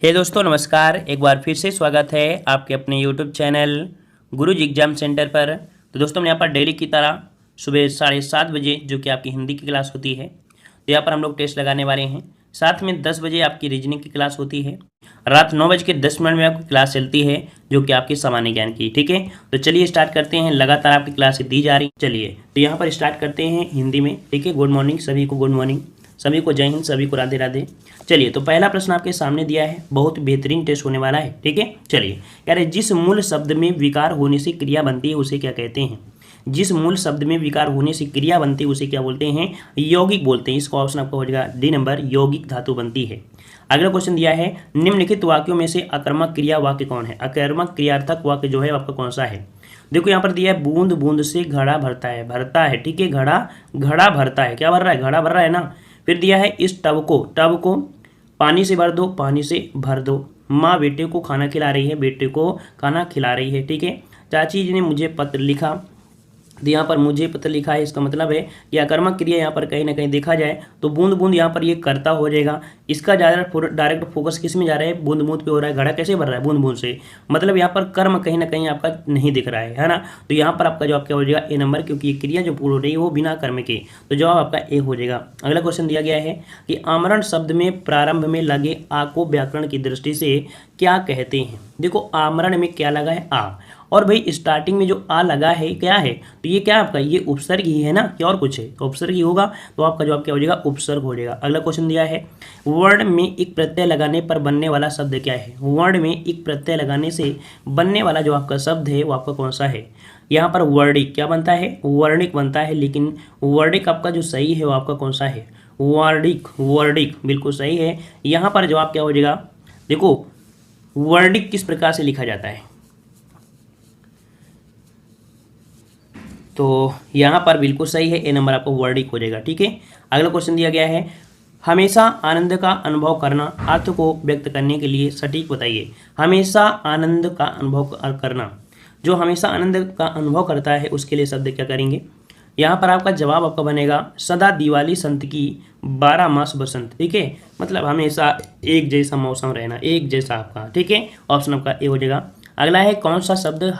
हे दोस्तों नमस्कार। एक बार फिर से स्वागत है आपके अपने यूट्यूब चैनल गुरुजी एग्जाम सेंटर पर। तो दोस्तों यहाँ पर डेली की तरह सुबह 7:30 बजे जो कि आपकी हिंदी की क्लास होती है, तो यहाँ पर हम लोग टेस्ट लगाने वाले हैं। साथ में 10 बजे आपकी रीजनिंग की क्लास होती है। रात 9:10 में आपकी क्लास चलती है जो कि आपकी सामान्य ज्ञान की। ठीक है, तो चलिए स्टार्ट करते हैं। लगातार आपकी क्लासें दी जा रही। चलिए तो यहाँ पर स्टार्ट करते हैं हिंदी में। ठीक है, गुड मॉर्निंग सभी को, गुड मॉर्निंग सभी को, जय हिंद सभी को, राधे राधे। चलिए तो पहला प्रश्न आपके सामने दिया है, बहुत बेहतरीन टेस्ट होने वाला है। ठीक है, चलिए कह रहे जिस मूल शब्द में विकार होने से क्रिया बनती है उसे क्या कहते हैं। जिस मूल शब्द में विकार होने से क्रिया बनती है उसे क्या बोलते हैं, यौगिक बोलते हैं। इसका ऑप्शन आपका हो जाएगा डी नंबर, यौगिक धातु बनती है। अगला क्वेश्चन दिया है, निम्नलिखित वाक्यों में से अकर्मक क्रिया वाक्य कौन है। अकर्मक क्रियार्थक वाक्य जो है आपका कौन सा है। देखो यहाँ पर दिया है, बूंद बूंद से घड़ा भरता है, भरता है। ठीक है, घड़ा घड़ा भरता है, क्या भर रहा है, घड़ा भर रहा है ना। फिर दिया है, इस टब को पानी से भर दो, पानी से भर दो। माँ बेटे को खाना खिला रही है, बेटे को खाना खिला रही है। ठीक है, चाची जी ने मुझे पत्र लिखा, तो यहाँ पर मुझे पत्र लिखा है। इसका मतलब है कि अकर्मक क्रिया यहाँ पर कहीं ना कहीं देखा जाए तो बूंद बूंद यहाँ पर ये कर्ता हो जाएगा। इसका ज़्यादा डायरेक्ट फोकस किस में जा रहा है, बूंद बूंद पे हो रहा है। घड़ा कैसे भर रहा है, बूंद बूंद से। मतलब यहाँ पर कर्म कहीं ना कहीं आपका नहीं दिख रहा है ना। तो यहाँ पर आपका जवाब क्या हो जाएगा, ए नंबर, क्योंकि ये क्रिया जो पूर्ण हो रही है वो बिना कर्म के। तो जवाब आपका ए हो जाएगा। अगला क्वेश्चन दिया गया है कि आमरण शब्द में प्रारंभ में लगे आ को व्याकरण की दृष्टि से क्या कहते हैं। देखो आमरण में क्या लगा है, आ, और भाई स्टार्टिंग में जो आ लगा है क्या है, तो ये क्या आपका, ये उपसर्ग ही है ना, क्या और कुछ है, तो उपसर्ग ही होगा। तो आपका जवाब क्या हो जाएगा, उपसर्ग हो जाएगा। अगला क्वेश्चन दिया है, वर्ण में एक प्रत्यय लगाने पर बनने वाला शब्द क्या है। वर्ण में एक प्रत्यय लगाने से बनने वाला जो आपका शब्द है वो आपका कौन सा है। यहाँ पर वर्णिक क्या बनता है, वर्णिक बनता है। लेकिन वर्णिक आपका जो सही है वो आपका कौन सा है, वर्णिक, वर्णिक बिल्कुल सही है। यहाँ पर जवाब क्या हो जाएगा, देखो वर्णिक किस प्रकार से लिखा जाता है, तो यहाँ पर बिल्कुल सही है, ए नंबर आपको वर्णिक हो जाएगा। ठीक है, अगला क्वेश्चन दिया गया है, हमेशा आनंद का अनुभव करना अर्थ को व्यक्त करने के लिए सटीक बताइए। हमेशा आनंद का अनुभव करना, जो हमेशा आनंद का अनुभव करता है उसके लिए शब्द क्या करेंगे। यहाँ पर आपका जवाब आपका बनेगा, सदा दिवाली संत की 12 मास बसंत। ठीक है, मतलब हमेशा एक जैसा मौसम रहना, एक जैसा आपका। ठीक है, ऑप्शन आपका ए हो जाएगा। अगला है, कौन सा शब्द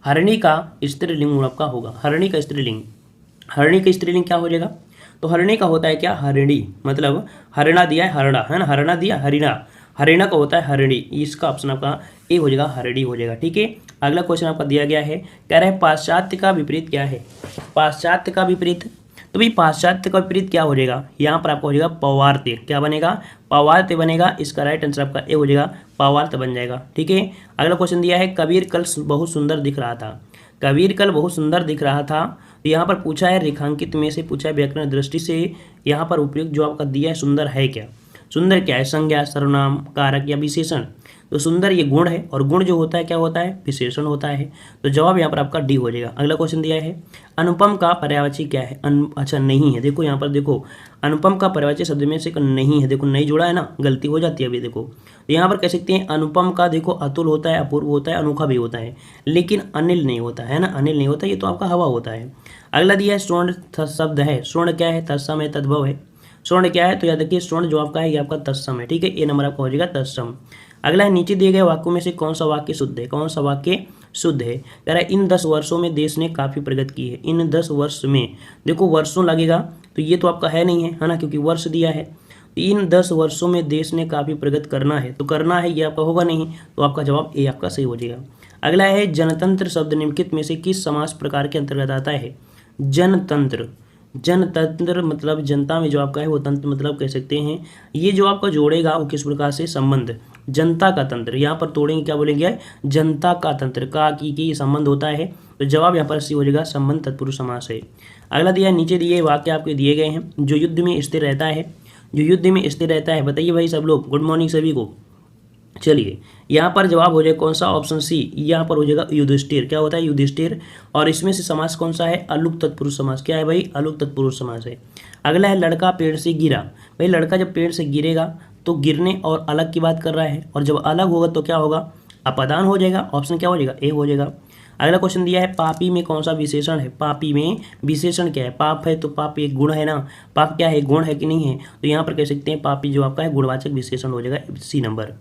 हरिणी का स्त्रीलिंग आपका होगा। हरिणी का स्त्रीलिंग, हरिणी का स्त्रीलिंग क्या हो जाएगा, तो हरिणी का होता है क्या, हरिणी, मतलब हरिणा दिया है, हरड़ा है ना, हरिणा दिया, हरिणा, हरिणा का होता है हरिणी। इसका ऑप्शन आपका ए हो जाएगा, हरिणी हो जाएगा। ठीक है, अगला क्वेश्चन आपका दिया गया है, कह रहे हैं पाश्चात्य का विपरीत क्या है। पाश्चात्य का विपरीत, तो भाई पाश्चात्य का विपरीत क्या हो जाएगा, यहाँ पर आपका हो जाएगा पौवार्त्य। क्या बनेगा, पौवार्त्य बनेगा। इसका राइट आंसर आपका ए हो जाएगा, पौवार्त्य बन जाएगा। ठीक है, अगला क्वेश्चन दिया है, कबीर कल बहुत सुंदर दिख रहा था। कबीर कल बहुत सुंदर दिख रहा था, तो यहाँ पर पूछा है, रेखांकित में से पूछा है व्याकरण दृष्टि से यहाँ पर उपयुक्त जो आपका दिया है, सुंदर है क्या। सुंदर क्या है, संज्ञा, सर्वनाम, कारक या विशेषण। तो सुंदर ये गुण है, और गुण जो होता है क्या होता है, विशेषण होता है। तो जवाब यहाँ पर आपका डी हो जाएगा। अगला क्वेश्चन दिया है, अनुपम का पर्यायवाची क्या है। अच्छा नहीं है, देखो यहाँ पर देखो अनुपम का पर्यायवाची शब्द में से नहीं है, देखो नहीं जुड़ा है ना, गलती हो जाती है अभी। देखो तो यहाँ पर कह सकते हैं, अनुपम का देखो अतुल होता है, अपूर्व होता है, अनोखा भी होता है, लेकिन अनिल नहीं होता है ना, अनिल नहीं होता, ये तो आपका हवा होता है। अगला दिया है, स्वर्ण शब्द है। स्वर्ण क्या है, तत्सम है, तद्भव है। स्वर्ण क्या है, तो याद रखिए स्वर्ण जो आपका है ये आपका तत्सम है। ठीक है, ए नंबर आपका हो जाएगा तत्सम। अगला है, नीचे दिए गए वाक्यों में से कौन सा वाक्य शुद्ध है। कौन सा वाक्य शुद्ध है, कह रहा है इन 10 वर्षों में देश ने काफ़ी प्रगति की है। इन 10 वर्ष में, देखो वर्षों लगेगा तो ये तो आपका है नहीं है ना, क्योंकि वर्ष दिया है। तो इन 10 वर्षों में देश ने काफ़ी प्रगति करना है, तो करना है ये आपका होगा नहीं, तो आपका जवाब ए आपका सही हो जाएगा। अगला है, जनतंत्र शब्द निम्नलिखित में से किस समास प्रकार के अंतर्गत आता है। जनतंत्र, जनतंत्र मतलब जनता में जो आपका है वो तंत्र, मतलब कह सकते हैं ये जो आपका जोड़ेगा वो किस प्रकार से, संबंध, जनता का तंत्र। यहाँ पर तोड़ेंगे क्या बोलेंगे, जनता का तंत्र, का की संबंध होता है। तो जवाब यहाँ पर सी हो जाएगा, संबंध तत्पुरुष समास है। अगला दिया, नीचे दिए वाक्य आपके दिए गए हैं, जो युद्ध में स्थिर रहता है। जो युद्ध में स्थिर रहता है, बताइए भाई सब लोग, गुड मॉर्निंग सभी को। चलिए यहाँ पर जवाब हो जाएगा कौन सा, ऑप्शन सी, यहाँ पर हो जाएगा युधिष्ठिर। क्या होता है, युधिष्ठिर। और इसमें से समास कौन सा है, अलुक तत्पुरुष समास। क्या है भाई, अलुक तत्पुरुष समास है। अगला है, लड़का पेड़ से गिरा। भाई लड़का जब पेड़ से गिरेगा तो गिरने और अलग की बात कर रहा है, और जब अलग होगा तो क्या होगा, अपादान हो जाएगा। ऑप्शन क्या हो जाएगा, ए हो जाएगा। अगला क्वेश्चन दिया है पापी में कौन सा विशेषण है। पापी में विशेषण क्या है। पाप है तो पाप एक गुण है ना, पाप क्या है, गुण है कि नहीं है। तो यहाँ पर कह सकते हैं पापी जो आपका है गुणवाचक विशेषण हो जाएगा, सी नंबर।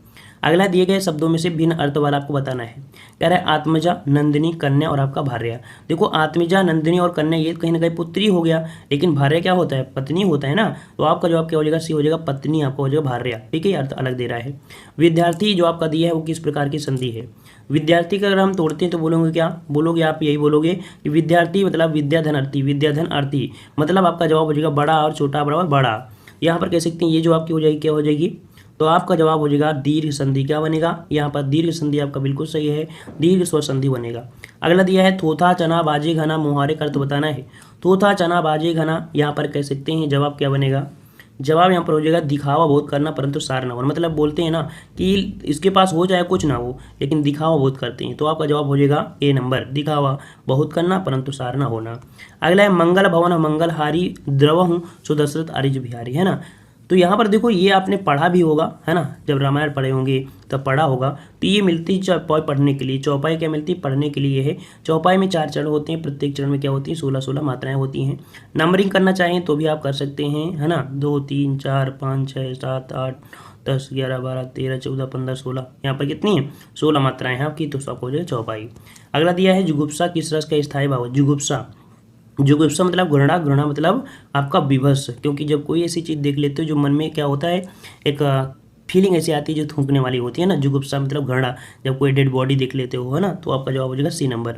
अगला दिए गए शब्दों में से भिन्न अर्थ वाला आपको बताना है। कह रहा है आत्मजा, नंदिनी, कन्या और आपका भार्या। देखो आत्मजा, नंदिनी और कन्या ये कहीं ना कहीं पुत्री हो गया, लेकिन भार्या क्या होता है, पत्नी होता है ना। तो आपका जवाब क्या हो जाएगा, सी हो जाएगा, पत्नी आपका हो जाएगा भार्या। ठीक है, अर्थ अलग दे रहा है। विद्यार्थी जो आपका दिया है वो किस प्रकार की संधि है। विद्यार्थी का अगर हम तोड़ते हैं तो बोलोगे क्या, बोलोगे आप यही बोलोगे कि विद्यार्थी मतलब विद्याधन अर्थी, विद्याधन अर्थी मतलब आपका जवाब हो जाएगा बड़ा और छोटा बराबर बड़ा। यहाँ पर कह सकते हैं ये जो आपकी हो जाएगी क्या हो जाएगी, तो आपका जवाब हो जाएगा दीर्घ संधि। क्या बनेगा, यहाँ पर दीर्घ संधि आपका बिल्कुल सही है, दीर्घ स्वर संधि बनेगा। अगला दिया है थोथा चना बाजे घना, मुहारे का अर्थ बताना है। थोथा चना बाजे घना, यहाँ पर कह सकते हैं जवाब क्या बनेगा, जवाब यहाँ पर हो जाएगा दिखावा बहुत करना परंतु सार ना होना। मतलब बोलते हैं ना कि इसके पास हो जाए कुछ ना हो लेकिन दिखावा बहुत करते हैं। तो आपका जवाब हो जाएगा ए नंबर, दिखावा बहुत करना परंतु सार ना होना। अगला है मंगल भवन मंगलहारी द्रव हूँ सुदशरथ आर्य बिहारी, है ना। तो यहाँ पर देखो ये आपने पढ़ा भी होगा, है ना, जब रामायण पढ़े होंगे तब पढ़ा होगा। तो ये मिलती चौपाई पढ़ने के लिए, चौपाई क्या मिलती पढ़ने के लिए है। चौपाई में 4 चरण होते हैं, प्रत्येक चरण में क्या होती है 16-16 मात्राएं होती हैं। नंबरिंग करना चाहें तो भी आप कर सकते हैं, है ना, 2 3 4 5 6 7 8 10 11 12 13 14 15 16, यहाँ पर कितनी है 16 मात्राएं हैं आपकी। तो सबको हो जाए चौपाई। अगला दिया है जुगुप्सा किस रस का स्थायी भाव। जुगुप्सा, जुगुप्सा मतलब घृणा, घृणा मतलब आपका विभत्स। क्योंकि जब कोई ऐसी चीज़ देख लेते हो जो मन में क्या होता है, एक फीलिंग ऐसी आती है जो थूकने वाली होती है ना। जुगुप्सा मतलब घृणा, जब कोई डेड बॉडी देख लेते हो, है ना। तो आपका जवाब हो जाएगा सी नंबर।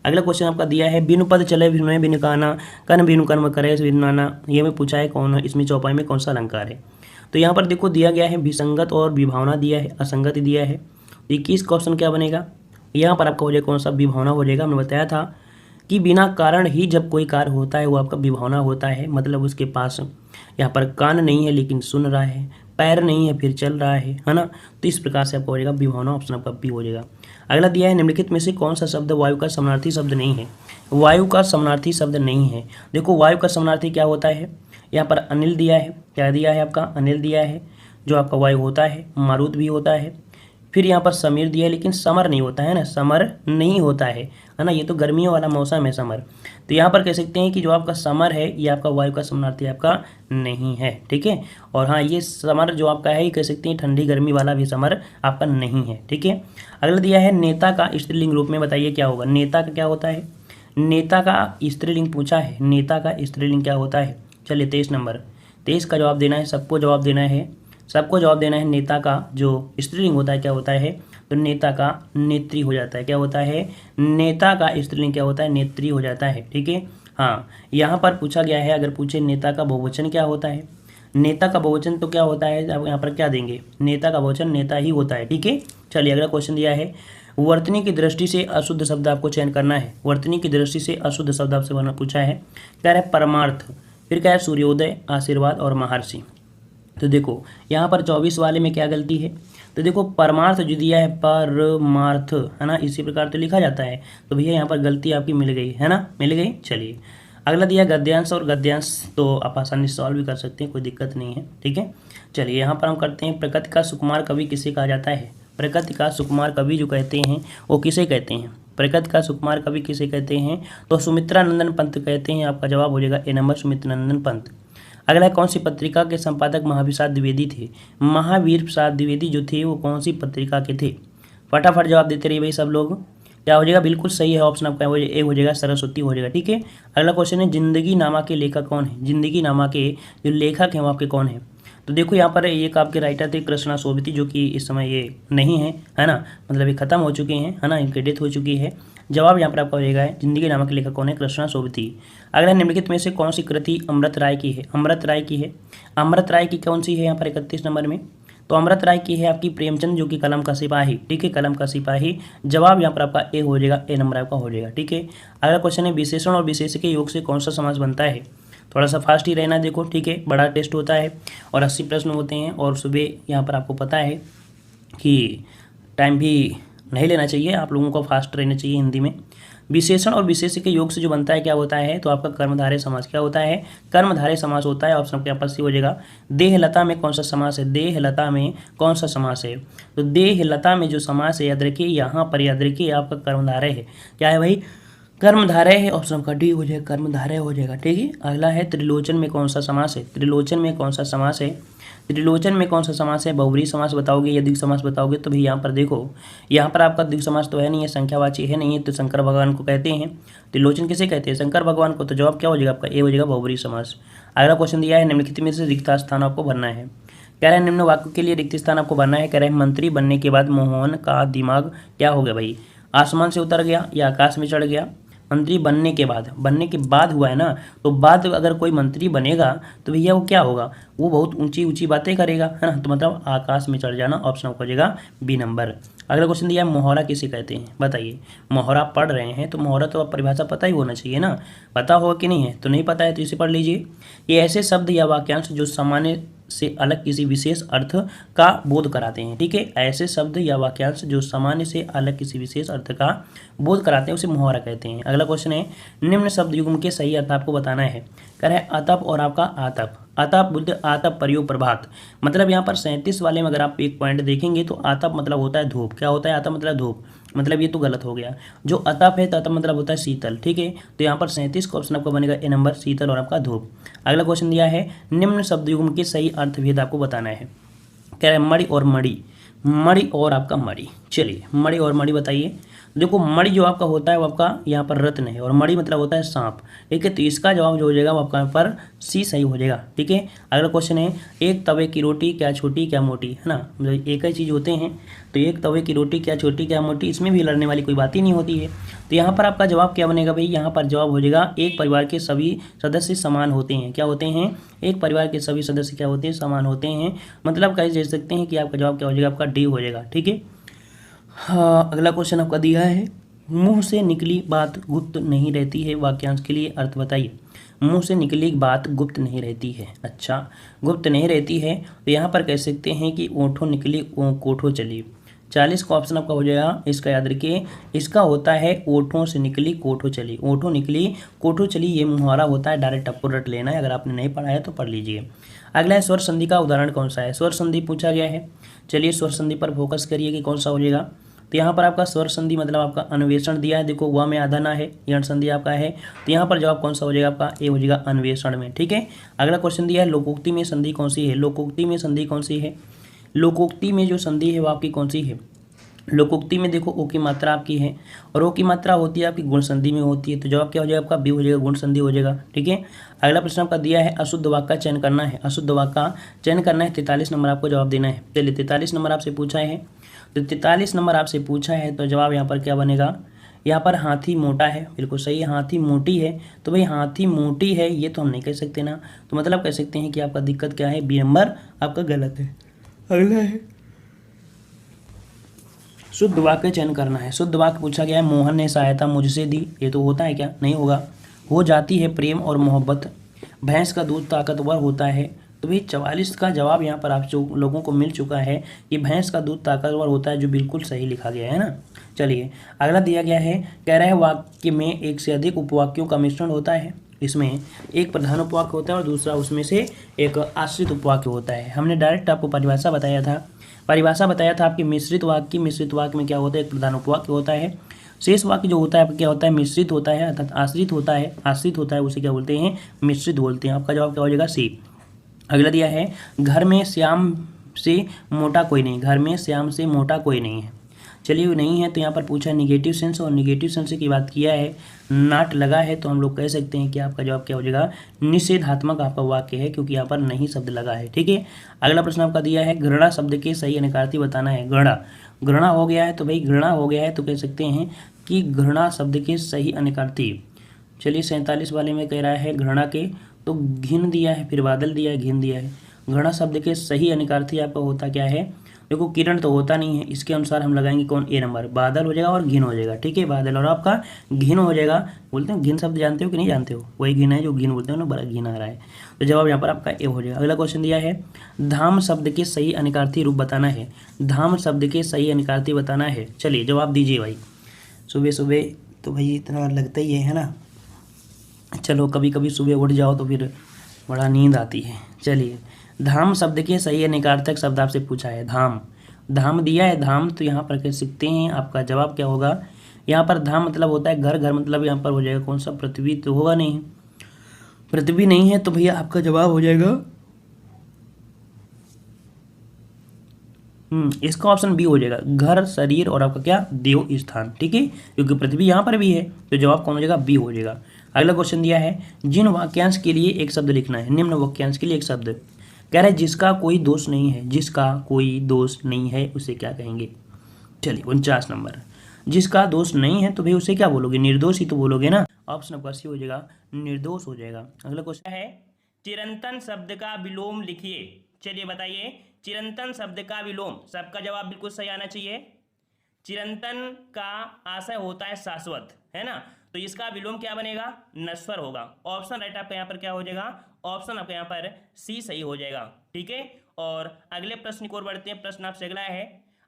अगला क्वेश्चन आपका दिया है बिनु पद चले बिनु बिनु काना, कन बिनु कर्म करे बिनु नाना। ये में पूछा है कौन है, इसमें चौपाई में कौन सा अलंकार है। तो यहाँ पर देखो दिया गया है विसंगत और विभावना दिया है, असंगत दिया है। तो 21 क्वेश्चन क्या बनेगा, यहाँ पर आपका हो जाएगा कौन सा, विभावना हो जाएगा। हमने बताया था कि बिना कारण ही जब कोई कार्य होता है वो आपका विभावना होता है। मतलब उसके पास यहाँ पर कान नहीं है लेकिन सुन रहा है, पैर नहीं है फिर चल रहा है ना। तो इस प्रकार से आपका हो जाएगा विभावना, ऑप्शन आपका बी हो जाएगा। अगला दिया है निम्नलिखित में से कौन सा शब्द वायु का समानार्थी शब्द नहीं है। वायु का समानार्थी शब्द नहीं है। देखो वायु का समानार्थी क्या होता है, यहाँ पर अनिल दिया है, क्या दिया है आपका, अनिल दिया है जो आपका वायु होता है। मारुत भी होता है, फिर यहाँ पर समीर दिया है लेकिन समर नहीं होता है ना, समर नहीं होता है ना। ये तो गर्मियों वाला मौसम है समर। तो यहाँ पर कह सकते हैं कि जो आपका समर है ये आपका वायु का समानार्थी आपका नहीं है। ठीक है, और हाँ ये समर जो आपका है ये कह सकते हैं ठंडी गर्मी वाला भी समर आपका नहीं है। ठीक है, अगला दिया है नेता का स्त्रीलिंग रूप में बताइए क्या होगा। नेता का क्या होता है, नेता का स्त्रीलिंग पूछा है, नेता का स्त्रीलिंग क्या होता है। चलिए 23 नंबर, 23 का जवाब देना है, सबको जवाब देना है, सबको जवाब देना है। नेता का जो स्त्रीलिंग होता है क्या होता है, तो नेता का नेत्री हो जाता है। क्या होता है, नेता का स्त्रीलिंग क्या होता है, नेत्री हो जाता है। ठीक है, हाँ यहाँ पर पूछा गया है, अगर पूछे नेता का बहुवचन क्या होता है, नेता का बहुवचन तो क्या होता है, अब यहाँ पर क्या देंगे, नेता का बहुवचन नेता ही होता है। ठीक है, चलिए अगला क्वेश्चन दिया है वर्तनी की दृष्टि से अशुद्ध शब्द आपको चयन करना है। वर्तनी की दृष्टि से अशुद्ध शब्द आपसे बना पूछा है, क्या है परमार्थ, फिर क्या है सूर्योदय, आशीर्वाद और महर्षि। तो देखो यहाँ पर 24 वाले में क्या गलती है, तो देखो परमार्थ जो दिया है परमार्थ, है ना, इसी प्रकार तो लिखा जाता है। तो भैया यहाँ पर गलती आपकी मिल गई है ना, मिल गई। चलिए अगला दिया गद्यांश और गद्यांश, तो आप आसानी से सॉल्व भी कर सकते हैं, कोई दिक्कत नहीं है। ठीक है, चलिए यहाँ पर हम करते हैं प्रकृति का सुकुमार कवि किसे कहा जाता है। प्रकृति का सुकुमार कवि जो कहते हैं वो किसे कहते हैं, प्रकृति का सुकुमार कवि किसे कहते हैं, तो सुमित्रानंदन पंत कहते हैं। आपका जवाब हो जाएगा ए नंबर, सुमित्रानंदन पंत। अगला कौन सी पत्रिका के संपादक महावीर प्रसाद द्विवेदी थे। महावीर प्रसाद द्विवेदी जो थे वो कौन सी पत्रिका के थे, फटाफट जवाब देते रहिए भाई सब लोग। क्या हो जाएगा, बिल्कुल सही है ऑप्शन आपका ए हो जाएगा, सरस्वती हो जाएगा। ठीक है, अगला क्वेश्चन है जिंदगी नामा के लेखक कौन है। जिंदगी नामा के जो लेखक हैं वो आपके कौन है, तो देखो यहाँ पर एक आपके राइटर थे कृष्णा सोबती, जो कि इस समय ये नहीं है ना, मतलब ये खत्म हो चुके हैं, है ना, इनकी डेथ हो चुकी है। जवाब यहाँ पर आपका हो जाएगा जिंदगी नामा के लेखक कौन है, कृष्णा सोबती। अगला निम्नलिखित में से कौन सी कृति अमृत राय की है। अमृत राय की है, अमृत राय की कौन सी है यहाँ पर 31 नंबर में, तो अमृत राय की है आपकी प्रेमचंद जो कि कलम का सिपाही। ठीक है, कलम का सिपाही। जवाब यहाँ पर आपका ए हो जाएगा, ए नंबर आपका हो जाएगा। ठीक है, अगला क्वेश्चन है विशेषण और विशेष के योग से कौन सा समास बनता है। थोड़ा सा फास्ट ही रहना, देखो ठीक है, बड़ा टेस्ट होता है और 80 प्रश्न होते हैं, और सुबह यहाँ पर आपको पता है कि टाइम भी नहीं लेना चाहिए, आप लोगों को फास्ट रहना चाहिए हिंदी में। विशेषण और विशेष्य के योग से जो बनता है क्या होता है, तो आपका कर्मधारय समास क्या होता है, कर्मधारय समास होता है। ऑप्शन के पास सी हो जाएगा। देहलता में कौन सा समास है, देहलता में कौन सा समास है, तो देहलता में जो समास है याद रखिए, यहाँ पर याद रखिए आपका कर्मधारय है। क्या है भाई, कर्मधारय है। ऑप्शन का डी हो जाएगा, कर्मधारय हो जाएगा। ठीक है, अगला है त्रिलोचन में कौन सा समास है, त्रिलोचन में कौन सा समास है, त्रिलोचन में कौन सा समास है, बहुब्रीहि समास बताओगे या द्विग समास बताओगे, तो भाई यहाँ पर देखो, यहाँ पर आपका द्विग समास तो है नहीं है, संख्यावाची है नहीं है, तो शंकर भगवान को कहते हैं। त्रिलोचन किसे कहते हैं, शंकर भगवान को। तो जवाब क्या हो जाएगा आपका, ए हो जाएगा, बहुब्रीहि समास। अगला क्वेश्चन दिया है, निम्नलिखित में से रिक्त स्थान आपको भरना है। कह रहा है निम्न वाक्य के लिए रिक्त स्थान आपको भरना है। कह रहे हैं मंत्री बनने के बाद मोहन का दिमाग क्या हो गया भाई, आसमान से उतर गया या आकाश में चढ़ गया। मंत्री बनने के बाद हुआ है ना, तो बाद अगर कोई मंत्री बनेगा तो भैया वो क्या होगा, वो बहुत ऊंची ऊंची बातें करेगा, है ना, तो मतलब आकाश में चढ़ जाना। ऑप्शन हो जाएगा बी नंबर। अगला क्वेश्चन दिया है, मोहरा किसे कहते हैं, बताइए। मोहरा पढ़ रहे हैं तो मोहरा तो आप परिभाषा पता ही होना चाहिए ना, पता हो कि नहीं है, तो नहीं पता है तो इसे पढ़ लीजिए। ये ऐसे शब्द या वाक्यांश जो सामान्य से अलग किसी विशेष अर्थ का बोध कराते हैं। ठीक है, ऐसे शब्द या वाक्यांश जो सामान्य से अलग किसी विशेष अर्थ का बोध कराते हैं उसे मुहावरा कहते हैं। अगला क्वेश्चन है, निम्न शब्द युग्म के सही अर्थ आपको बताना है। कह रहा है अतप और आपका आतप। आतप बोलते आतप प्रयोग प्रभात, मतलब यहाँ पर 37 वाले में अगर आप एक पॉइंट देखेंगे तो आतप मतलब होता है धूप। क्या होता है, आतप मतलब धूप, मतलब ये तो गलत हो गया। जो अतप है तो अतप मतलब होता है शीतल। ठीक है, तो यहाँ पर 37 का ऑप्शन आपका बनेगा ए नंबर, शीतल और आपका धूप। अगला क्वेश्चन दिया है, निम्न शब्द युग्म के सही अर्थभेद आपको बताना है। कह रहा है मणि और मणि, मणि और आपका मणि। चलिए मणि और मणि बताइए। देखो मणि जो आपका होता है वो आपका यहाँ पर रत्न है, और मणि मतलब होता है सांप। ठीक है, तो इसका जवाब जो हो जाएगा वो आपका यहाँ पर सी सही हो जाएगा। ठीक है, अगला क्वेश्चन है, एक तवे की रोटी क्या छोटी क्या मोटी, है ना, मतलब एक ही चीज़ होते हैं, तो एक तवे की रोटी क्या छोटी क्या मोटी, इसमें भी लड़ने वाली कोई बात ही नहीं होती है। तो यहाँ पर आपका जवाब क्या बनेगा भाई, यहाँ पर जवाब हो जाएगा एक परिवार के सभी सदस्य समान होते हैं। क्या होते हैं, एक परिवार के सभी सदस्य क्या होते हैं, समान होते हैं। मतलब कह सकते हैं कि आपका जवाब क्या हो जाएगा, आपका डी हो जाएगा। ठीक है, हाँ अगला क्वेश्चन आपका दिया है, मुंह से निकली बात गुप्त नहीं रहती है, वाक्यांश के लिए अर्थ बताइए। मुंह से निकली बात गुप्त नहीं रहती है। अच्छा, गुप्त नहीं रहती है तो यहाँ पर कह सकते हैं कि ओठों निकली कोठों चली। 40 का ऑप्शन आपका हो जाएगा, इसका याद रखिए। इसका होता है ओठों से निकली कोठों चली, ओठों निकली कोठों चली, ये मुहावरा होता है। डायरेक्ट आपको रट लेना है, अगर आपने नहीं पढ़ा है तो पढ़ लीजिए। अगला है स्वर संधि का उदाहरण कौन सा है, स्वर संधि पूछा गया है। चलिए स्वर संधि पर फोकस करिए कि कौन सा हो जाएगा। तो यहाँ पर आपका स्वर संधि मतलब आपका अन्वेषण दिया है। देखो वह में आधा ना है, यण संधि आपका है, तो यहाँ पर जवाब कौन सा हो जाएगा आपका, ए हो जाएगा अन्वेषण में। ठीक है, अगला क्वेश्चन दिया है, लोकोक्ति में संधि कौन सी है, लोकोक्ति में संधि कौन सी है, लोकोक्ति में जो संधि है वो आपकी कौन सी है। लोकोक्ति में देखो ओ की मात्रा आपकी है, और ओ की मात्रा होती है आपकी गुण संधि में होती है, तो जवाब क्या हो जाएगा आपका बी हो जाएगा, गुण संधि हो जाएगा। ठीक है, अगला प्रश्न आपका दिया है, अशुद्ध वाक्य का चयन करना है, अशुद्ध वाक्य का चयन करना है। 43 नंबर आपको जवाब देना है। चलिए 43 नंबर आपसे पूछा है, तो 43 नंबर आपसे पूछा है तो जवाब यहाँ पर क्या बनेगा, यहाँ पर हाथी मोटा है, बिल्कुल सही है। हाथी मोटी है, तो भाई हाथी मोटी है ये तो हम नहीं कह सकते ना, तो मतलब कह सकते हैं कि आपका दिक्कत क्या है, बी नंबर आपका गलत है। अगला है शुद्ध वाक्य चयन करना है। शुद्ध वाक्य पूछा गया है, मोहन ने सहायता मुझसे दी, ये तो होता है क्या, नहीं होगा। हो जाती है प्रेम और मोहब्बत, भैंस का दूध ताकतवर होता है, तो भाई 44 का जवाब यहाँ पर आप जो लोगों को मिल चुका है कि भैंस का दूध ताकतवर होता है, जो बिल्कुल सही लिखा गया है ना। चलिए अगला दिया गया है, कह रहा है वाक्य में एक से अधिक उपवाक्यों का मिश्रण होता है। इसमें एक प्रधान उपवाक्य होता है और दूसरा उसमें से एक आश्रित उपवाक्य होता है। हमने डायरेक्ट आपको परिभाषा बताया था आपके मिश्रित वाक्य में क्या होता है, एक प्रधान उपवाक्य होता है। शेष वाक्य जो होता है आपका क्या होता है, मिश्रित होता है, अर्थात आश्रित होता है, उसे क्या बोलते हैं, मिश्रित बोलते हैं। आपका जवाब क्या हो जाएगा, सी। अगला दिया है, घर में श्याम से मोटा कोई नहीं, घर में श्याम से मोटा कोई नहीं है। चलिए नहीं है तो यहाँ पर पूछा निगेटिव सेंस, और निगेटिव सेंस की बात किया है, नाट लगा है, तो हम लोग कह सकते हैं कि आपका जवाब क्या हो जाएगा, निषेधात्मक आपका वाक्य है, क्योंकि यहाँ पर नहीं शब्द लगा है। ठीक है, अगला प्रश्न आपका दिया है, घृणा शब्द के सही अनिकार्थी बताना है। घृणा हो गया है, तो भाई घृणा हो गया है तो कह सकते हैं कि घृणा शब्द के सही अनिकार्थी। चलिए 47 वाले में कह रहा है घृणा के, तो घिन दिया है, फिर बादल दिया है, घिन दिया है। घृणा शब्द के सही अनिकार्थी आपका होता क्या है, देखो किरण तो होता नहीं है, इसके अनुसार हम लगाएंगे कौन, ए नंबर, बादल हो जाएगा और घिन हो जाएगा, ठीक है, बादल और आपका घिन हो जाएगा। बोलते हैं घिन शब्द जानते हो कि नहीं जानते हो, वही घिन है जो घिन बोलते हो ना, बड़ा घिन आ रहा है। तो जवाब यहाँ पर आपका ए हो जाएगा। अगला क्वेश्चन दिया है, धाम शब्द के सही अनिकार्थी रूप बताना है। धाम शब्द के सही अनिकार्थी बताना है, चलिए जवाब दीजिए भाई। सुबह सुबह तो भाई इतना लगता ही है ना, चलो कभी कभी सुबह उठ जाओ तो फिर बड़ा नींद आती है। चलिए, धाम शब्द के सही निकार्थक शब्द आपसे पूछा है, धाम, धाम दिया है धाम, तो यहाँ पर कह सकते हैं आपका जवाब क्या होगा। यहाँ पर धाम मतलब होता है घर, घर मतलब यहाँ पर हो जाएगा कौन सा, पृथ्वी तो होगा नहीं, पृथ्वी नहीं है, तो भैया आपका जवाब हो जाएगा इसका ऑप्शन बी हो जाएगा, घर, शरीर और आपका क्या, देव स्थान, ठीक है, क्योंकि पृथ्वी यहाँ पर भी है, तो जवाब कौन हो जाएगा, बी हो जाएगा। अगला क्वेश्चन दिया है, जिन वाक्यांश के लिए एक शब्द लिखना है, निम्न वाक्यांश के लिए एक शब्द कह रहा है, जिसका कोई दोष नहीं है, जिसका कोई दोष नहीं है उसे क्या कहेंगे। चलिए 49 नंबर, जिसका दोष नहीं है तो भाई उसे क्या बोलोगे, निर्दोष ही तो बोलोगे ना, ऑप्शन आपका सी हो जाएगा, निर्दोष हो जाएगा। अगला क्वेश्चन है, चिरंतन शब्द का विलोम लिखिए। चलिए बताइए, चिरंतन शब्द का विलोम, सबका जवाब बिल्कुल सही आना चाहिए। चिरंतन का आशय होता है शाश्वत, है ना, तो इसका विलोम क्या बनेगा, नश्वर होगा। ऑप्शन राइट आपका यहाँ पर क्या हो जाएगा, ऑप्शन आपका यहाँ पर सी सही हो जाएगा, ठीक है। और अगले प्रश्न की ओर बढ़ते हैं। प्रश्न आपसे अगला है,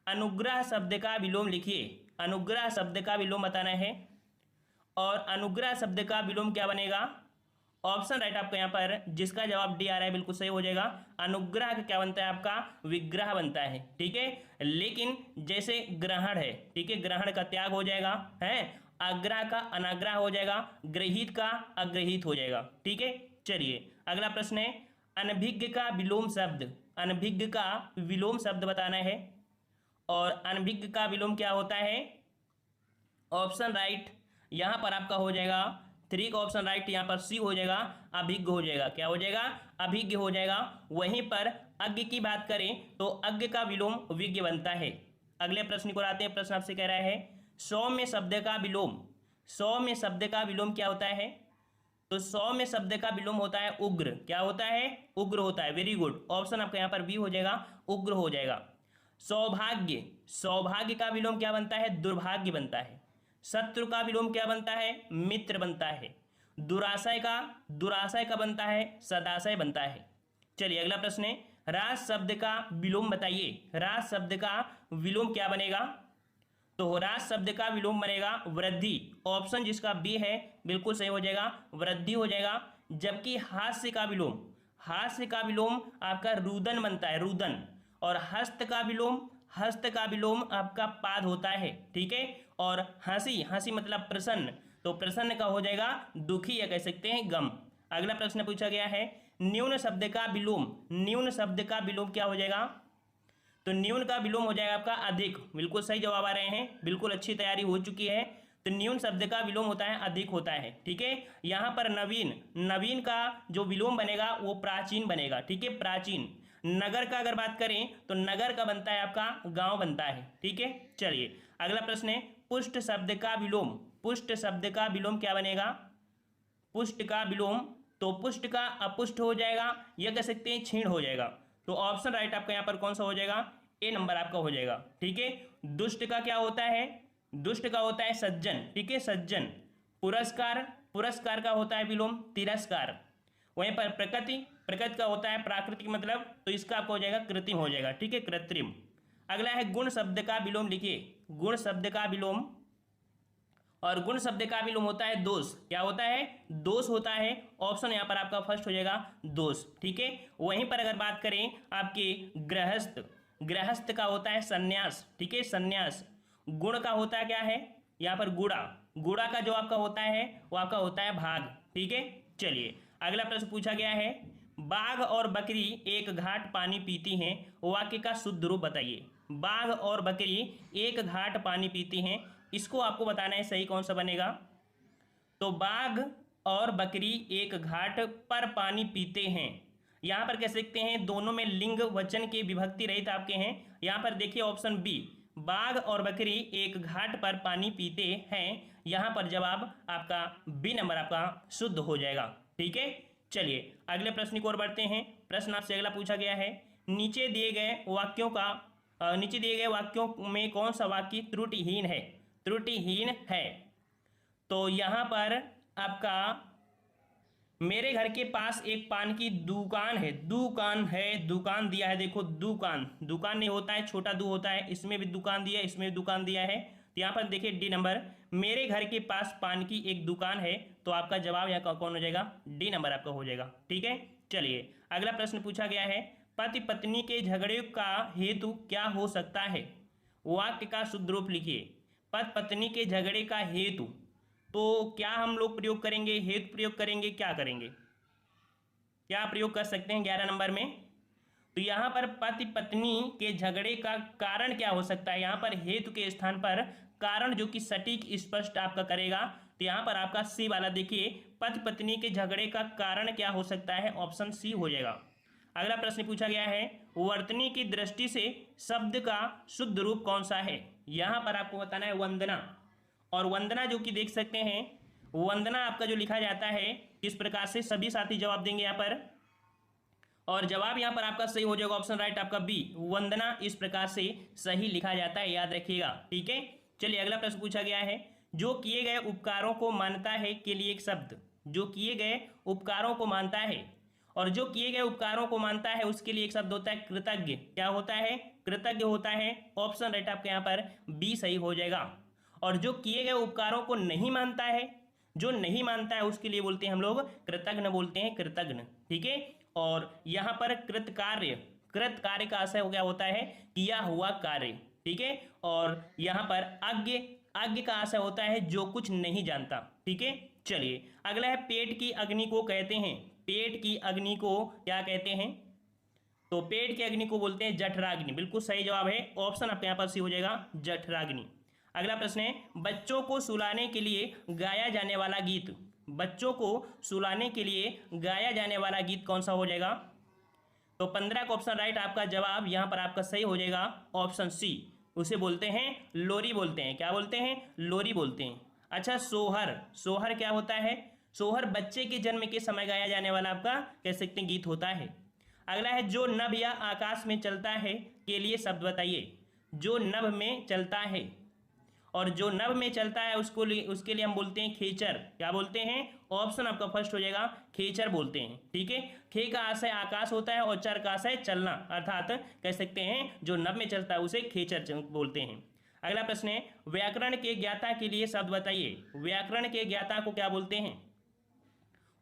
अनुग्रह शब्द का विलोम लिखिए। अनुग्रह शब्द का विलोम बताना है, और अनुग्रह शब्द का विलोम क्या बनेगा, ऑप्शन राइट आपका यहाँ पर, जिसका जवाब डी आ रहा है बिल्कुल सही हो जाएगा। अनुग्रह का क्या बनता है आपका, विग्रह बनता है, ठीक है। लेकिन जैसे ग्रहण है, ठीक है, ग्रहण का त्याग हो जाएगा, है, आग्रह का अनाग्रह हो जाएगा, गृहीत का अग्रहीत हो जाएगा, ठीक है। चलिए अगला प्रश्न है, अनभिज्ञ का विलोम शब्द, अनभिज्ञ का विलोम शब्द बताना है, और अनभिज्ञ का विलोम क्या होता है, ऑप्शन राइट यहाँ पर आपका हो जाएगा 3 का ऑप्शन राइट, यहाँ पर सी हो जाएगा, अभिज्ञ हो जाएगा, क्या हो जाएगा, अभिज्ञ हो जाएगा। वहीं पर अज्ञ की बात करें तो अज्ञ का विलोम विज्ञ बनता है। अगले प्रश्न को आते हैं। प्रश्न आपसे कह रहा है, सौम्य शब्द का विलोम, सौम्य शब्द का विलोम क्या होता है, तो सौम्य शब्द का विलोम होता है उग्र, क्या होता है, उग्र होता है, वेरी गुड, ऑप्शन आपका यहाँ पर बी हो जाएगा, उग्र हो जाएगा। सौभाग्य, सौभाग्य का विलोम क्या बनता है, दुर्भाग्य बनता है। शत्रु का विलोम क्या बनता है, मित्र बनता है। दुराशय का बनता है, सदाशय बनता है। चलिए अगला प्रश्न है, रास शब्द का विलोम बताइए। रास शब्द का विलोम क्या बनेगा, तो रास शब्द का विलोम बनेगा वृद्धि, ऑप्शन जिसका बी है बिल्कुल सही हो जाएगा, वृद्धि हो जाएगा। जबकि हास्य का विलोम, हास्य का विलोम आपका रुदन बनता है, रुदन। और हस्त का विलोम, हस्त का विलोम आपका पाद होता है, ठीक है। और हंसी, हंसी मतलब प्रसन्न, तो प्रसन्न का हो जाएगा दुखी, या कह सकते हैं गम। अगला प्रश्न पूछा गया है, न्यून शब्द का विलोम, न्यून शब्द का विलोम क्या हो जाएगा, तो न्यून का विलोम हो जाएगा आपका अधिक, बिल्कुल सही जवाब आ रहे हैं, बिल्कुल अच्छी तैयारी हो चुकी है। तो न्यून शब्द का विलोम होता है अधिक होता है, ठीक है। यहाँ पर नवीन, नवीन का जो विलोम बनेगा वो प्राचीन बनेगा, ठीक है, प्राचीन। नगर का अगर बात करें तो नगर का बनता है आपका गांव बनता है, ठीक है। चलिए अगला प्रश्न है, पुष्ट शब्द का विलोम, पुष्ट शब्द का विलोम क्या बनेगा, पुष्ट का विलोम, तो पुष्ट का अपुष्ट हो जाएगा, या कह सकते हैं क्षीण हो जाएगा। तो ऑप्शन राइट आपका यहाँ पर कौन सा हो जाएगा, ए नंबर आपका हो जाएगा, ठीक है। दुष्ट का क्या होता है, दुष्ट का होता है सज्जन, ठीक है, सज्जन। पुरस्कार, पुरस्कार का होता है विलोम तिरस्कार। वहीं पर प्रकृति, प्रकृति का होता है प्राकृतिक मतलब, तो इसका आपको हो जाएगा कृत्रिम हो जाएगा, ठीक है, कृत्रिम। अगला है गुण शब्द का विलोम लिखिए। गुण शब्द का विलोम, और गुण शब्द का विलोम होता है दोष, क्या होता है, दोष होता है। ऑप्शन यहाँ पर आपका फर्स्ट हो जाएगा दोष, ठीक है। वहीं पर अगर बात करें आपके गृहस्थ, गृहस्थ का होता है संन्यास, ठीक है, संन्यास। गुण का होता है क्या है यहाँ पर गुड़ा, गुड़ा का जो आपका होता है वो आपका होता है भाग, ठीक है। चलिए अगला प्रश्न पूछा गया है, बाघ और बकरी एक घाट पानी पीती हैं, वाक्य का शुद्ध रूप बताइए। बाघ और बकरी एक घाट पानी पीती हैं, इसको आपको बताना है सही कौन सा बनेगा। तो बाघ और बकरी एक घाट पर पानी पीते हैं, यहाँ पर कह सकते हैं दोनों में लिंग वचन के विभक्ति रहित आपके हैं। यहाँ पर देखिए ऑप्शन बी, बाघ और बकरी एक घाट पर पानी पीते हैं, यहाँ पर जवाब आपका बी नंबर आपका शुद्ध हो जाएगा, ठीक है। चलिए अगले प्रश्न की ओर बढ़ते हैं। प्रश्न आपसे अगला पूछा गया है, नीचे दिए गए वाक्यों का नीचे दिए गए वाक्यों में कौन सा वाक्य त्रुटिहीन है? त्रुटिहीन है। तो यहाँ पर आपका मेरे घर के पास एक पान की दुकान है। दुकान है, दुकान दिया है, देखो दुकान, दुकान नहीं होता है, छोटा दू होता है, इसमें भी दुकान दिया है, इसमें भी दुकान दिया है। तो यहाँ पर देखिए डी नंबर, मेरे घर के पास पान की एक दुकान है, तो आपका जवाब यहाँ का कौन हो जाएगा? डी नंबर आपका हो जाएगा। ठीक है, चलिए अगला प्रश्न पूछा गया है, पति पत्नी के झगड़े का हेतु क्या हो सकता है? वाक्य का शुद्ध रूप लिखिए। पति पत्नी के झगड़े का हेतु, तो क्या हम लोग प्रयोग करेंगे? हेतु प्रयोग करेंगे, क्या करेंगे, क्या प्रयोग कर सकते हैं 11 नंबर में? तो यहाँ पर पति पत्नी के झगड़े का कारण क्या हो सकता है? यहाँ पर हेतु के स्थान पर कारण जो कि सटीक स्पष्ट आपका करेगा। तो यहाँ पर आपका सी वाला देखिए, पति पत्नी के झगड़े का कारण क्या हो सकता है? ऑप्शन सी हो जाएगा। अगला प्रश्न पूछा गया है, वर्तनी की दृष्टि से शब्द का शुद्ध रूप कौन सा है? यहाँ पर आपको बताना है वंदना। और वंदना जो कि देख सकते हैं, वंदना आपका जो लिखा जाता है किस प्रकार से, सभी साथी जवाब देंगे यहाँ पर, और जवाब यहाँ पर आपका सही हो जाएगा, ऑप्शन राइट आपका बी, वंदना इस प्रकार से सही लिखा जाता है, याद रखिएगा। ठीक है, चलिए अगला प्रश्न पूछा गया है, जो किए गए उपकारों को मानता है के लिए एक शब्द, जो किए गए उपकारों को मानता है, और जो किए गए उपकारों को मानता है उसके लिए एक शब्द होता है कृतज्ञ। क्या होता है? कृतज्ञ होता है। ऑप्शन राइट आपके यहाँ पर बी सही हो जाएगा। और जो किए गए उपकारों को नहीं मानता है, जो नहीं मानता है उसके लिए बोलते हैं हम लोग कृतज्ञ, बोलते हैं कृतज्ञ। ठीक है, और यहाँ पर कृतकार्य, कृत कार्य का आशय हो गया होता है किया हुआ कार्य। ठीक है, और यहाँ पर आज्ञ, आज्ञ का आशय होता है जो कुछ नहीं जानता। ठीक है, चलिए अगला है, पेट की अग्नि को कहते हैं, पेट की अग्नि को क्या कहते हैं? तो पेट की अग्नि को बोलते हैं जठराग्नि। बिल्कुल सही जवाब है, ऑप्शन आपके यहाँ पर सी हो जाएगा, जठराग्नि। अगला प्रश्न है, बच्चों को सुलाने के लिए गाया जाने वाला गीत, बच्चों को सुलाने के लिए गाया जाने वाला गीत कौन सा हो जाएगा? तो 15 का ऑप्शन राइट आपका जवाब यहाँ पर आपका सही हो जाएगा, ऑप्शन सी, उसे बोलते हैं लोरी बोलते हैं। क्या बोलते हैं? लोरी बोलते हैं। अच्छा, सोहर, सोहर क्या होता है? सोहर बच्चे के जन्म के समय गाया जाने वाला आपका कह सकते हैं गीत होता है। अगला है, जो नभ या आकाश में चलता है के लिए शब्द बताइए। जो नभ में चलता है, और जो नभ में चलता है उसको उसके लिए हम बोलते हैं खेचर। क्या बोलते हैं? ऑप्शन आपका फर्स्ट हो जाएगा, खेचर बोलते हैं। ठीक है, खे का आशय आकाश होता है और चर का आशय चलना, अर्थात कह सकते हैं जो नभ में चलता है उसे खेचर बोलते हैं। अगला प्रश्न है, व्याकरण के ज्ञाता के लिए शब्द बताइए। व्याकरण के ज्ञाता को क्या बोलते हैं?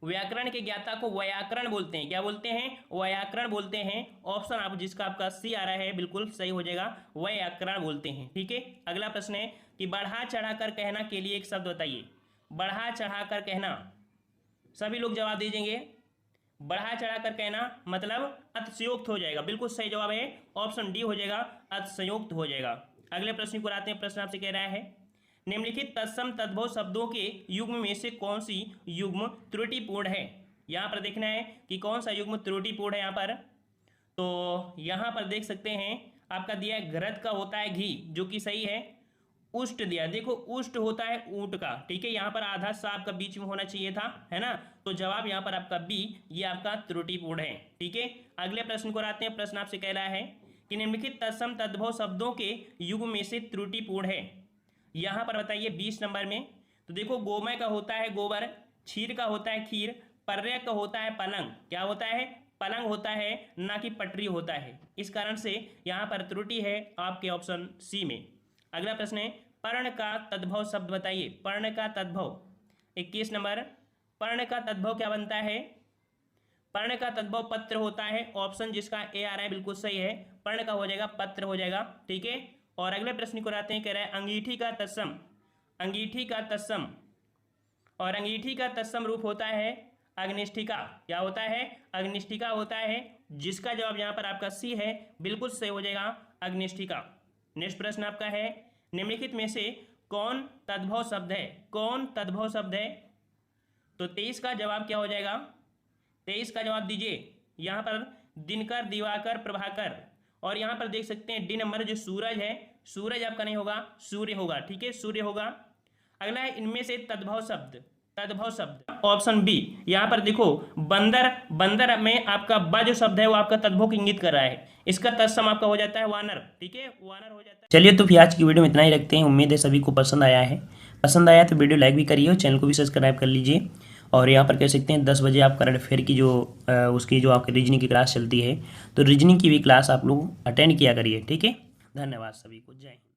व्याकरण के ज्ञाता को व्याकरण बोलते हैं। क्या बोलते हैं? व्याकरण बोलते हैं। ऑप्शन आप जिसका आपका सी आ रहा है बिल्कुल सही हो जाएगा, व्याकरण बोलते हैं। ठीक है, अगला प्रश्न है कि बढ़ा चढ़ाकर कहना के लिए एक शब्द बताइए। बढ़ा चढ़ाकर कहना, सभी लोग जवाब दीजिएंगे। बढ़ा चढ़ाकर कहना मतलब अतिशयोक्त हो जाएगा। बिल्कुल सही जवाब है, ऑप्शन डी हो जाएगा, अतिशयोक्त हो जाएगा। अगले प्रश्न को आते हैं। प्रश्न आपसे कह रहा है, निम्नलिखित तत्सम तद्भव शब्दों के युग्म में से कौन सी युग्म त्रुटिपूर्ण है? यहाँ पर देखना है कि कौन सा युग्म त्रुटिपूर्ण है यहाँ पर। तो यहाँ पर देख सकते हैं आपका दिया है घृत का होता है घी, जो कि सही है। उष्ट दिया, देखो उष्ट होता है ऊंट का। ठीक है, यहाँ पर आधा सा आपका बीच में होना चाहिए था, है ना। तो जवाब यहाँ पर आपका बी, ये आपका त्रुटिपूर्ण है। ठीक है, अगले प्रश्न को आते हैं। प्रश्न आपसे कह रहा है कि निम्नलिखित तत्सम तद्भव शब्दों के युग्म में से त्रुटिपूर्ण है। यहाँ पर बताइए 20 नंबर में। तो देखो गोमय का होता है गोबर, क्षीर का होता है खीर, पर्य का होता है पलंग। क्या होता है? पलंग होता है, ना कि पटरी होता है। इस कारण से यहाँ पर त्रुटि है आपके ऑप्शन सी में। अगला प्रश्न है, पर्ण का तद्भव शब्द बताइए। पर्ण का तद्भव 21 नंबर। पर्ण का तद्भव क्या बनता है? पर्ण का तद्भव पत्र होता है। ऑप्शन जिसका ए आ रहा है बिल्कुल सही है, पर्ण का हो जाएगा पत्र हो जाएगा। ठीक है, और अगले प्रश्न को आते हैं। कह रहा है अंगीठी का तत्सम, अंगीठी का तत्सम, और अंगीठी का तत्सम रूप होता है अग्निष्ठिका। क्या होता है? अग्निष्ठिका होता है, जिसका जवाब यहाँ पर आपका सी है, बिल्कुल सही हो जाएगा, अग्निष्ठिका। नेक्स्ट प्रश्न आपका है, निम्नलिखित में से कौन तद्भव शब्द है? कौन तद्भव शब्द है? तो 23 का जवाब क्या हो जाएगा? 23 का जवाब दीजिए। यहाँ पर दिनकर, दिवाकर, प्रभाकर, और यहाँ पर देख सकते हैं डी नंबर जो सूरज है, सूरज आपका नहीं होगा, सूर्य होगा। ठीक है, सूर्य होगा। अगला है इनमें से तद्भव शब्द, तद्भव शब्द ऑप्शन बी। यहाँ पर देखो बंदर, बंदर में आपका ब जो शब्द है वो आपका तद्भव को इंगित कर रहा है। इसका तत्सम आपका हो जाता है वानर, ठीक है, वानर हो जाता है। चलिए तो फिर आज की वीडियो में इतना ही रखते हैं। उम्मीद है सभी को पसंद आया है। पसंद आया तो वीडियो लाइक भी करिए और चैनल को भी सब्सक्राइब कर लीजिए। और यहाँ पर कह सकते हैं 10 बजे आप करंट अफेयर की जो उसकी जो आपकी रीजनिंग की क्लास चलती है, तो रीजनिंग की भी क्लास आप लोग अटेंड किया करिए, ठीक है। धन्यवाद सभी को, जय हिंद।